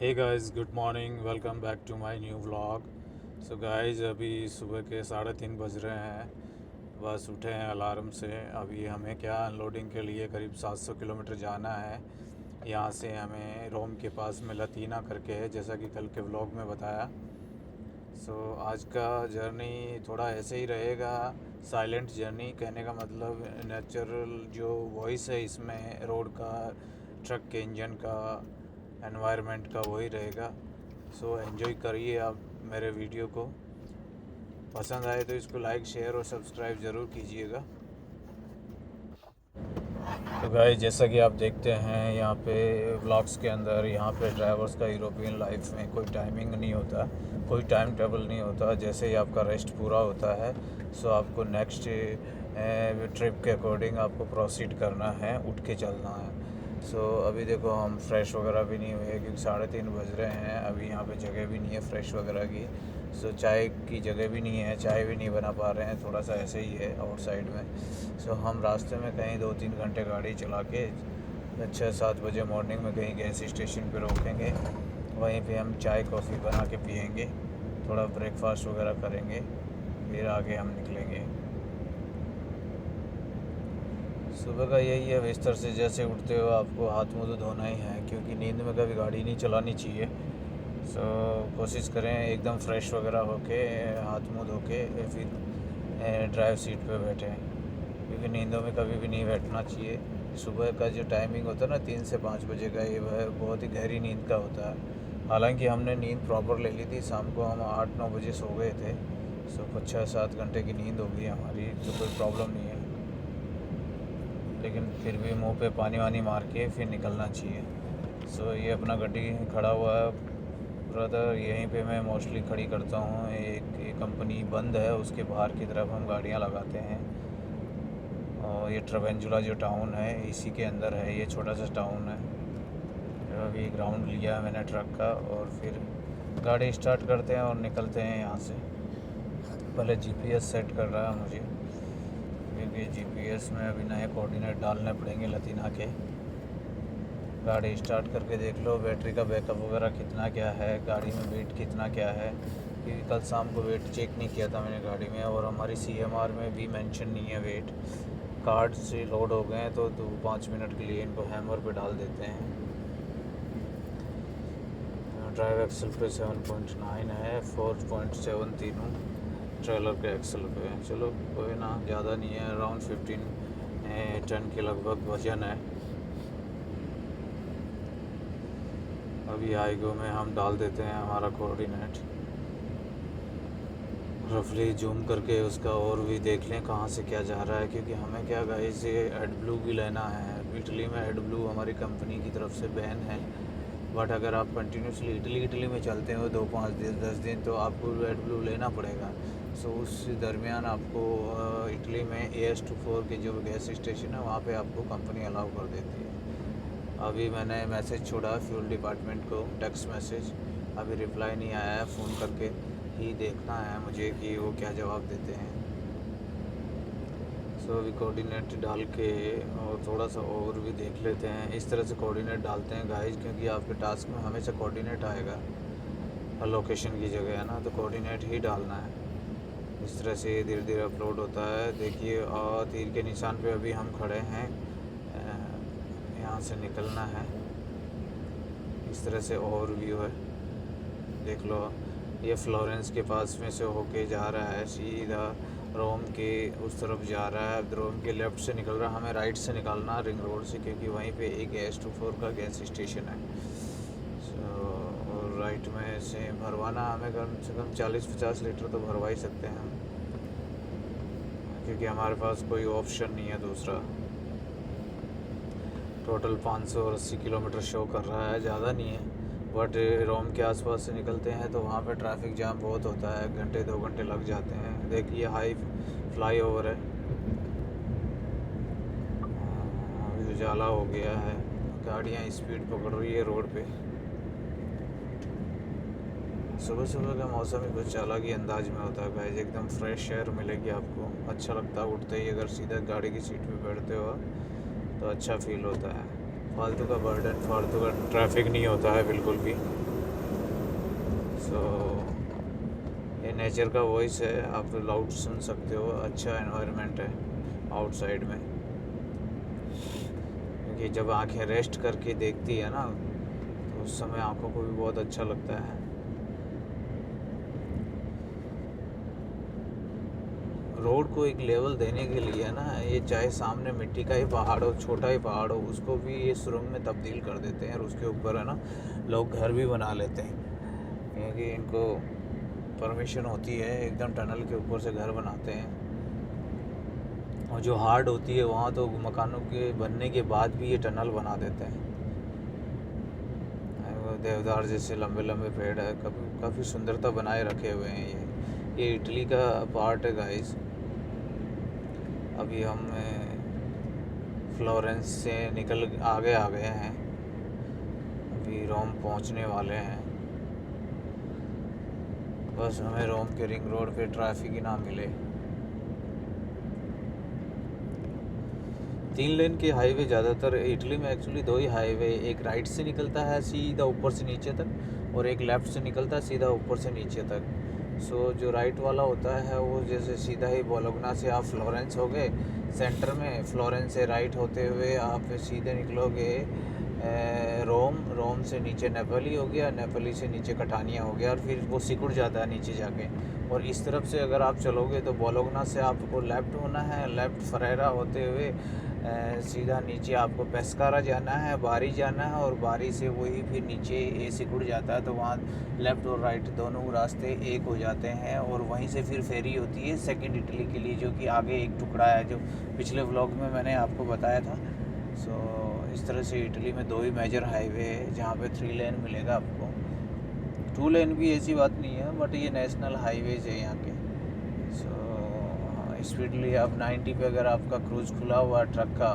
Hey guys, good morning. Welcome back to my new vlog. So guys, अभी सुबह के 3:30 बज रहे हैं। बस उठे हैं अलार्म से। अभी हमें क्या अनलोडिंग के लिए करीब 700 किलोमीटर जाना है। यहाँ से हमें रोम के पास में लतीना करके है, जैसा कि कल के व्लॉग में बताया। सो आज का जर्नी थोड़ा ऐसे ही रहेगा, साइलेंट जर्नी। कहने का मतलब नेचुरल जो वॉइस है इसमें रोड का, ट्रक के इंजन का, एनवायरनमेंट का, वही रहेगा। सो एंजॉय करिए आप मेरे वीडियो को। पसंद आए तो इसको लाइक, शेयर और सब्सक्राइब ज़रूर कीजिएगा। तो गाइस, जैसा कि आप देखते हैं यहाँ पे व्लॉग्स के अंदर, यहाँ पे ड्राइवर्स का यूरोपियन लाइफ में कोई टाइमिंग नहीं होता, कोई टाइम टेबल नहीं होता। जैसे ही आपका रेस्ट पूरा होता है सो आपको नेक्स्ट ट्रिप के अकॉर्डिंग आपको प्रोसीड करना है, उठ के चलना है। सो अभी देखो हम फ्रेश वगैरह भी नहीं हुए क्योंकि 3:30 बज रहे हैं। अभी यहाँ पे जगह भी नहीं है फ्रेश वगैरह की। सो चाय की जगह भी नहीं है, चाय भी नहीं बना पा रहे हैं, थोड़ा सा ऐसे ही है आउटसाइड में। सो हम रास्ते में कहीं 2-3 घंटे गाड़ी चला के 6-7 बजे मॉर्निंग में कहीं गैस स्टेशन पे रोकेंगे। वहीं पे हम चाय कॉफ़ी बना के पियेंगे, थोड़ा ब्रेकफास्ट वगैरह करेंगे, फिर आगे हम निकलेंगे। सुबह का यही है, बिस्तर से जैसे उठते हो आपको हाथ मुँह तो धोना ही है, क्योंकि नींद में कभी गाड़ी नहीं चलानी चाहिए। सो कोशिश करें एकदम फ्रेश वगैरह होके, हाथ मुँह धो के फिर ड्राइव सीट पे बैठें, क्योंकि नींदों में कभी भी नहीं बैठना चाहिए। सुबह का जो टाइमिंग होता है ना 3 से 5 बजे का, ये वह बहुत ही गहरी नींद का होता है। हालांकि हमने नींद प्रॉपर ले ली थी, शाम को हम 8-9 बजे सो गए थे। सो कुछ 6-7 घंटे की नींद हो गई हमारी, तो कोई प्रॉब्लम नहीं है। लेकिन फिर भी मुंह पे पानी वानी मार के फिर निकलना चाहिए। सो ये अपना गड्डी खड़ा हुआ है ब्रदर, यहीं पे मैं मोस्टली खड़ी करता हूँ। एक कंपनी बंद है, उसके बाहर की तरफ हम गाड़ियाँ लगाते हैं। और ये ट्रवेंजुला जो टाउन है इसी के अंदर है, ये छोटा सा टाउन है। अभी ग्राउंड लिया है मैंने ट्रक का, और फिर गाड़ी स्टार्ट करते हैं और निकलते हैं यहाँ से। पहले जीपीएस सेट कर रहा है मुझे, क्योंकि जीपीएस में अभी नए कोऑर्डिनेट डालने पड़ेंगे लतीना के। गाड़ी स्टार्ट करके देख लो बैटरी का बैकअप वगैरह कितना क्या है, गाड़ी में वेट कितना क्या है, क्योंकि कल शाम को वेट चेक नहीं किया था मैंने गाड़ी में। और हमारी सीएमआर में भी मेंशन नहीं है वेट। कार्ड से लोड हो गए हैं तो 2-5 मिनट के लिए इनको हैमर पे डाल देते हैं। ड्राइव एक्सल पे 7.9 है, 4.7 तीनों ट्रेलर के एक्सल पे। चलो कोई ना, ज़्यादा नहीं है, अराउंड 15 टन के लगभग वजन है। अभी आईगो में हम डाल देते हैं हमारा कोऑर्डिनेट, रफली जूम करके उसका और भी देख लें कहाँ से क्या जा रहा है, क्योंकि हमें क्या गाइस ये एड ब्लू भी लेना है। इटली में एड ब्लू हमारी कंपनी की तरफ से बैन है, बट अगर आप कंटिन्यूसली इटली में चलते हो 2-5 दिन 10 दिन तो आपको एड ब्लू लेना पड़ेगा। सो उस दरमियान आपको इटली में AS24 के जो गैस स्टेशन है वहाँ पे आपको कंपनी अलाउ कर देती है। अभी मैंने मैसेज छोड़ा फ्यूल डिपार्टमेंट को, टेक्स्ट मैसेज, अभी रिप्लाई नहीं आया है। फ़ोन करके ही देखना है मुझे कि वो क्या जवाब देते हैं। सो अभी कोऑर्डिनेट डाल के और थोड़ा सा और भी देख लेते हैं। इस तरह से कोऑर्डिनेट डालते हैं गाइस, क्योंकि आपके टास्क में हमेशा कोऑर्डिनेट आएगा, लोकेशन की जगह है ना, तो कोऑर्डिनेट ही डालना है। इस तरह से धीरे धीरे अपलोड होता है। देखिए, और तीर के निशान पे अभी हम खड़े हैं, यहाँ से निकलना है। इस तरह से ओवरव्यू है, देख लो। ये फ्लोरेंस के पास में से होके जा रहा है, सीधा रोम के उस तरफ जा रहा है। रोम के लेफ़्ट से निकल रहा है, हमें राइट से निकलना रिंग रोड से, क्योंकि वहीं पे एक AS24 का गैस स्टेशन है। और राइट में से भरवाना हमें कम से कम 40-50 लीटर तो भरवा ही सकते हैं हम, क्योंकि हमारे पास कोई ऑप्शन नहीं है दूसरा। टोटल 580 किलोमीटर शो कर रहा है, ज़्यादा नहीं है। बट रोम के आसपास से निकलते हैं तो वहाँ पे ट्रैफिक जाम बहुत होता है, घंटे 2 घंटे लग जाते हैं। देखिए हाई फ्लाई ओवर है, अभी उजाला हो गया है, गाड़ियाँ स्पीड पकड़ रही है रोड पे। सुबह सुबह का मौसम ही कुछ अलग ही अंदाज में होता है गाइस, एकदम फ्रेश एयर मिलेगी आपको। अच्छा लगता है उठते ही, अगर सीधा गाड़ी की सीट पे बैठते हो तो अच्छा फील होता है। फालतू का बर्डन, फालतू का ट्रैफिक नहीं होता है बिल्कुल भी। सो ये नेचर का वॉइस है, आप लाउड सुन सकते हो। अच्छा एनवायरनमेंट है आउटसाइड में, क्योंकि जब आंखें रेस्ट करके देखती है ना तो उस समय आंखों को भी बहुत अच्छा लगता है। रोड को एक लेवल देने के लिए ना, ये चाहे सामने मिट्टी का ही पहाड़ हो, छोटा ही पहाड़ हो, उसको भी ये सुरंग में तब्दील कर देते हैं और उसके ऊपर है ना लोग घर भी बना लेते हैं, क्योंकि इनको परमिशन होती है, एकदम टनल के ऊपर से घर बनाते हैं। और जो हार्ड होती है वहाँ तो मकानों के बनने के बाद भी ये टनल बना देते हैं। वो देवदार जैसे लंबे लंबे पेड़ है, काफ़ी सुंदरता बनाए रखे हुए हैं। ये इटली का पार्ट है गाइस। अभी हम फ्लोरेंस से निकल आगे आ गए हैं, अभी रोम पहुंचने वाले हैं। बस हमें रोम के रिंग रोड पे ट्रैफिक ही ना मिले। 3 लेन के हाईवे ज़्यादातर इटली में, एक्चुअली 2 ही हाईवे, एक राइट से निकलता है सीधा ऊपर से नीचे तक, और एक लेफ़्ट से निकलता है सीधा ऊपर से नीचे तक। सो जो राइट वाला होता है वो जैसे सीधा ही बोलोगना से आप फ्लोरेंस हो गए सेंटर में, फ्लोरेंस से राइट होते हुए आप सीधे निकलोगे रोम से नीचे नेपोली हो गया, नेपोली से नीचे कटानिया हो गया, और फिर वो सिकुड़ जाता है नीचे जाके। और इस तरफ से अगर आप चलोगे तो बोलोगना से आपको लेफ़्ट होना है, लेफ़्ट फरेरा होते हुए सीधा नीचे आपको पेस्कारा जाना है, बारी जाना है, और बारी से वही फिर नीचे सिकुड़ जाता है, तो वहाँ लेफ़्ट और राइट दोनों रास्ते एक हो जाते हैं। और वहीं से फिर फेरी होती है सेकंड इटली के लिए, जो कि आगे एक टुकड़ा है, जो पिछले व्लॉग में मैंने आपको बताया था। सो इस तरह से इटली में 2 ही मेजर हाईवे है जहाँ पे 3 लेन मिलेगा आपको। 2 लेन भी ऐसी बात नहीं है, बट ये नेशनल हाईवेज है यहाँ के। सो स्पीडली आप 90 पे, अगर आपका क्रूज़ खुला हुआ ट्रक का,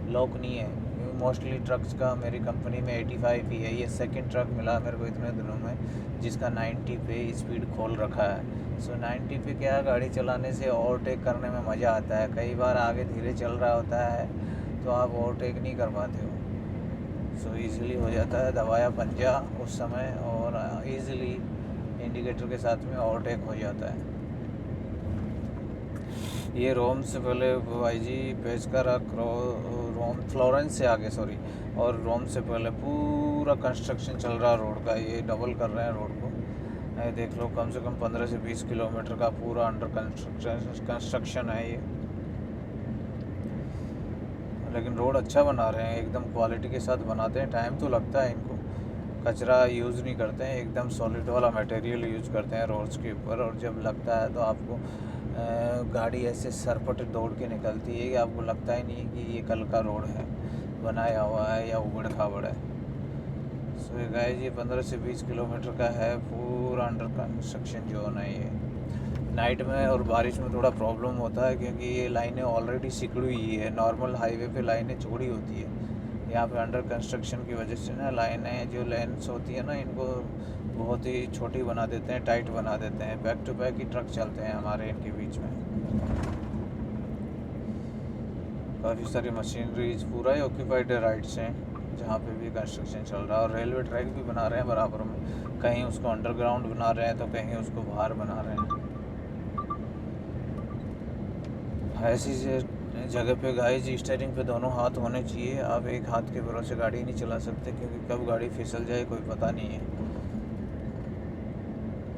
लॉक नहीं है, क्योंकि मोस्टली ट्रक्स का मेरी कंपनी में 85 ही है। ये सेकंड ट्रक मिला मेरे को इतने दिनों में जिसका 90 पे स्पीड खोल रखा है। सो 90 पे क्या, गाड़ी चलाने से ओवरटेक करने में मज़ा आता है। कई बार आगे धीरे चल रहा होता है तो आप ओवरटेक नहीं कर पाते हो। सो ईज़िली हो जाता है, दबाया पंजा उस समय और ईज़िली इंडिकेटर के साथ में ओवरटेक हो जाता है। ये रोम से पहले भाई जी पेस्कारा, रोम फ्लोरेंस से आगे सॉरी, और रोम से पहले पूरा कंस्ट्रक्शन चल रहा है रोड का। ये डबल कर रहे हैं रोड को, देख लो, कम से कम 15 से 20 किलोमीटर का पूरा अंडर कंस्ट्रक्शन है ये। लेकिन रोड अच्छा बना रहे हैं, एकदम क्वालिटी के साथ बनाते हैं। टाइम तो लगता है इनको, कचरा यूज़ नहीं करते हैं, एकदम सॉलिड वाला मटेरियल यूज़ करते हैं रोड्स के ऊपर। और जब लगता है तो आपको गाड़ी ऐसे सरपट दौड़ के निकलती है कि आपको लगता ही नहीं कि ये कल का रोड है, बनाया हुआ है या उबड़ खाबड़ है। सो ये गाइस, ये 15 से 20 किलोमीटर का है, पूरा अंडर कंस्ट्रक्शन जोन है ये। नाइट में और बारिश में थोड़ा प्रॉब्लम होता है, क्योंकि ये लाइनें ऑलरेडी सिकुड़ी हुई है। नॉर्मल हाईवे पे लाइनें चौड़ी होती है, यहाँ पे अंडर कंस्ट्रक्शन की वजह से ना लाइनें जो लेंस होती है ना, इनको बहुत ही छोटी बना देते हैं, टाइट बना देते हैं। बैक टू बैक ही ट्रक चलते हैं हमारे इनके बीच में। काफ़ी सारी मशीनरीज, पूरा ही ऑक्यूपाइड है राइट से, जहाँ पे भी कंस्ट्रक्शन चल रहा है। और रेलवे ट्रैक भी बना रहे हैं बराबर में, कहीं उसको अंडरग्राउंड बना रहे हैं तो कहीं उसको बाहर बना रहे हैं। ऐसी जगह पे गाइस स्टीयरिंग पे दोनों हाथ होने चाहिए। आप एक हाथ के भरोसे गाड़ी नहीं चला सकते, क्योंकि कब गाड़ी फिसल जाए कोई पता नहीं है।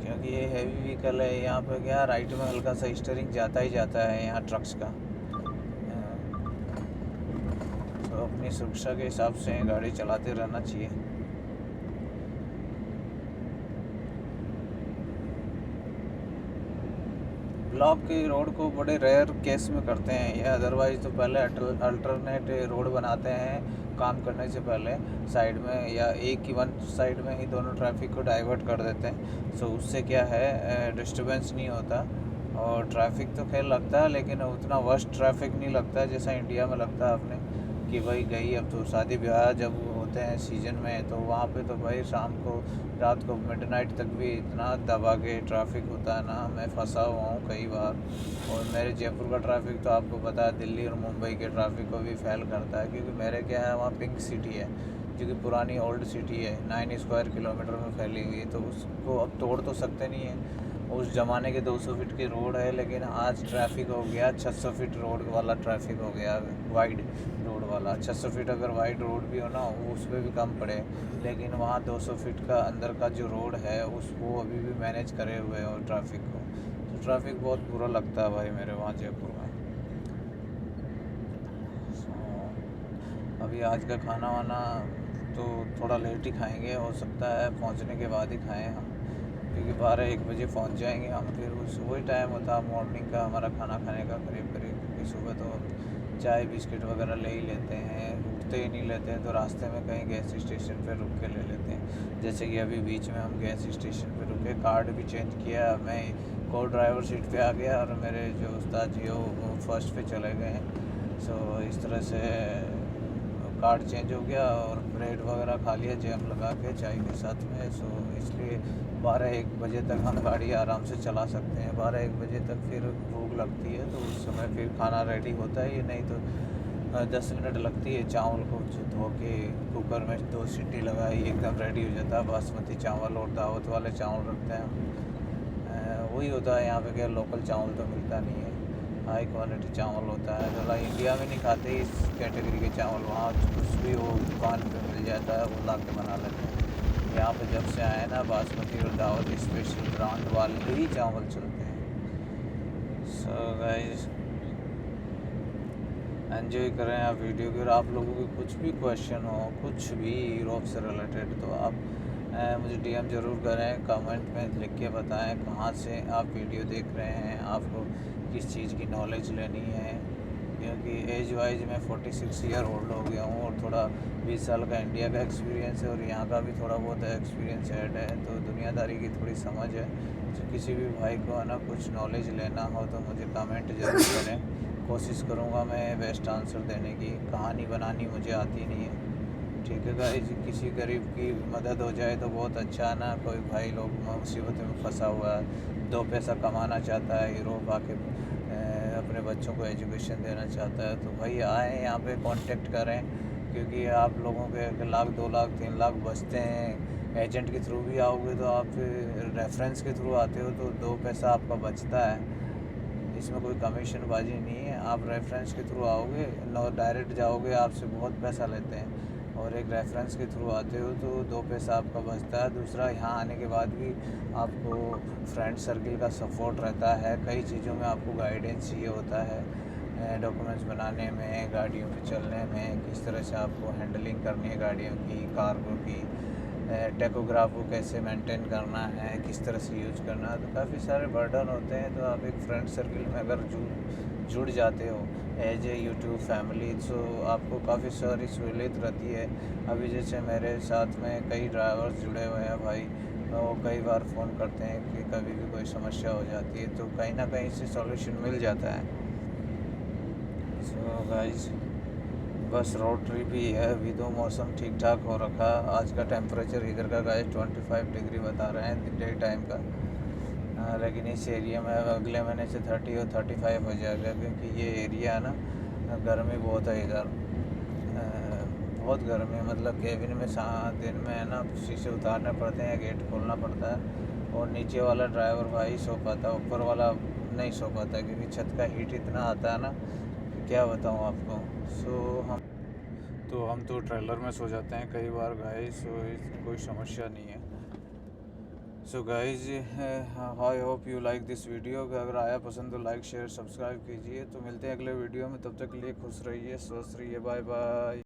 क्योंकि ये हैवी व्हीकल है, यहाँ पे क्या राइट में हल्का सा स्टीयरिंग जाता ही जाता है यहाँ ट्रक्स का। तो अपनी सुरक्षा के हिसाब से गाड़ी चलाते रहना चाहिए। ब्लॉक के रोड को बड़े रेयर केस में करते हैं ये, अदरवाइज़ तो पहले अल्टरनेट रोड बनाते हैं काम करने से पहले साइड में, या एक ही वन साइड में ही दोनों ट्रैफिक को डाइवर्ट कर देते हैं। सो उससे क्या है, डिस्टर्बेंस नहीं होता और ट्रैफिक तो खैर लगता है, लेकिन उतना वर्स्ट ट्रैफिक नहीं लगता है जैसा इंडिया में लगता है अपने, कि भाई गई अब तो शादी ब्याह जब होते हैं सीज़न में, तो वहाँ पे तो भाई शाम को रात को मिडनाइट तक भी इतना दबा के ट्रैफिक होता है ना। मैं फंसा हुआ हूँ कई बार। और मेरे जयपुर का ट्रैफिक तो आपको पता है दिल्ली और मुंबई के ट्रैफिक को भी फेल करता है, क्योंकि मेरे क्या है वहाँ पिंक सिटी है, क्योंकि पुरानी ओल्ड सिटी है, 9 स्क्वायर किलोमीटर में फैली हुई है, तो उसको अब तोड़ तो सकते नहीं है। उस ज़माने के 200 फीट की रोड है, लेकिन आज ट्रैफिक हो गया 600 फीट रोड वाला ट्रैफिक हो गया, वाइड रोड वाला। 600 फीट अगर वाइड रोड भी हो ना, वो उस पर भी कम पड़े, लेकिन वहाँ 200 फीट का अंदर का जो रोड है उसको अभी भी मैनेज करे हुए हैं और ट्रैफिक को। तो ट्रैफिक बहुत बुरा लगता है भाई मेरे वहाँ जयपुर में। अभी आज का खाना वाना तो थोड़ा लेट ही खाएंगे, हो सकता है पहुँचने के बाद ही खाएँ हम, क्योंकि 12-1 बजे पहुंच जाएंगे हम। फिर उस वही टाइम होता है मॉर्निंग का हमारा खाना खाने का करीब करीब, क्योंकि सुबह तो चाय बिस्किट वगैरह ले ही लेते हैं, उठते ही नहीं लेते हैं, तो रास्ते में कहीं गैस स्टेशन पे रुक के ले लेते हैं। जैसे कि अभी बीच में हम गैस स्टेशन पे रुके, कार्ड भी चेंज किया, मैं को ड्राइवर सीट पे आ गया और मेरे जो उस्ताद जी वो फर्स्ट पे चले गए। सो इस तरह से कार्ड चेंज हो गया और ब्रेड वगैरह खा लिया जैम लगा के चाय के साथ में। सो इसलिए 12-1 बजे तक हम गाड़ी आराम से चला सकते हैं। 12-1 बजे तक फिर भूख लगती है, तो उस समय फिर खाना रेडी होता है। ये नहीं तो 10 मिनट लगती है। चावल को धो के कुकर में 2 सीटी लगाई, एकदम रेडी हो जाता है। बासमती चावल और दावत वाले चावल रखते हैं हम। वही होता है यहाँ पे, क्या लोकल चावल तो मिलता नहीं है, हाई क्वालिटी चावल होता है। थोड़ा इंडिया में नहीं खाते इस कैटेगरी के चावल, वहाँ कुछ भी वो दुकान पे मिल जाता है, वो ला के बना लेते हैं। यहाँ पे जब से आए ना, बासमती और दावत स्पेशल ब्रांड वाले ही चावल चलते हैं। सो गाइस एंजॉय करें आप वीडियो की। और आप लोगों के कुछ भी क्वेश्चन हो, कुछ भी यूरोप से रिलेटेड, तो आप मुझे डीएम ज़रूर करें, कमेंट में लिख के बताएं कहाँ से आप वीडियो देख रहे हैं, आपको किस चीज़ की नॉलेज लेनी है। क्योंकि एज वाइज मैं 46 ईयर ओल्ड हो गया हूँ और थोड़ा 20 साल का इंडिया का एक्सपीरियंस है और यहाँ का भी थोड़ा बहुत एक्सपीरियंस ऐड है, तो दुनियादारी की थोड़ी समझ है। तो किसी भी भाई को है ना कुछ नॉलेज लेना हो तो मुझे कमेंट ज़रूर करें, कोशिश करूँगा मैं बेस्ट आंसर देने की। कहानी बनानी मुझे आती नहीं है, ठीक है गाइस। किसी गरीब की मदद हो जाए तो बहुत अच्छा है ना। कोई भाई लोग मुसीबत में फंसा हुआ है, 2 पैसा कमाना चाहता है, यूरोप आके अपने बच्चों को एजुकेशन देना चाहता है, तो भाई आए यहाँ पे कांटेक्ट करें। क्योंकि आप लोगों के 1 लाख 2 लाख 3 लाख बचते हैं। एजेंट के थ्रू भी आओगे तो आप रेफरेंस के थ्रू आते हो तो 2 पैसा आपका बचता है, इसमें कोई कमीशन बाजी नहीं है। आप रेफरेंस के थ्रू आओगे, नो डायरेक्ट जाओगे आपसे बहुत पैसा लेते हैं, और एक रेफरेंस के थ्रू आते हो तो 2 पैसा आपका बचता है। दूसरा, यहाँ आने के बाद भी आपको फ्रेंड सर्किल का सपोर्ट रहता है, कई चीज़ों में आपको गाइडेंस चाहिए होता है, डॉक्यूमेंट्स बनाने में, गाड़ियों पे चलने में, किस तरह से आपको हैंडलिंग करनी है गाड़ियों की, कार्गो की, टेकोग्राफ को कैसे मेंटेन करना है, किस तरह से यूज करना है, तो काफ़ी सारे बर्डन होते हैं। तो आप एक फ्रेंड सर्किल में अगर जुड़ जाते हो एज ए यूट्यूब फैमिली, तो आपको काफ़ी सारी सहूलियत रहती है। अभी जैसे मेरे साथ में कई ड्राइवर्स जुड़े हुए हैं भाई, वो कई बार फ़ोन करते हैं कि कभी भी कोई समस्या हो जाती है, तो कहीं ना कहीं से सॉल्यूशन मिल जाता है। सो गाइस, बस रोड ट्रिप ही है। अभी तो मौसम ठीक ठाक हो रखा। आज का टेम्परेचर इधर का गाइस 25 डिग्री बता रहे हैं डे टाइम का। लेकिन इस एरिया में अगले महीने से 30 और 35 हो जाएगा, क्योंकि ये एरिया है ना, गर्मी बहुत है इधर, बहुत गर्मी है। मतलब केबिन में दिन में है ना शीशे उतारने पड़ते हैं, गेट खोलना पड़ता है, और नीचे वाला ड्राइवर भाई सो पाता, ऊपर वाला नहीं सो पाता, क्योंकि छत का हीट इतना आता है ना, क्या बताऊँ आपको। हम तो ट्रेलर में सो जाते हैं कई बार गाइस, सो कोई समस्या नहीं है। So guys, I hope you like this video. अगर आया पसंद तो लाइक शेयर सब्सक्राइब कीजिए। तो मिलते हैं अगले वीडियो में, तब तक के लिए खुश रहिए, स्वस्थ रहिए, बाय बाय।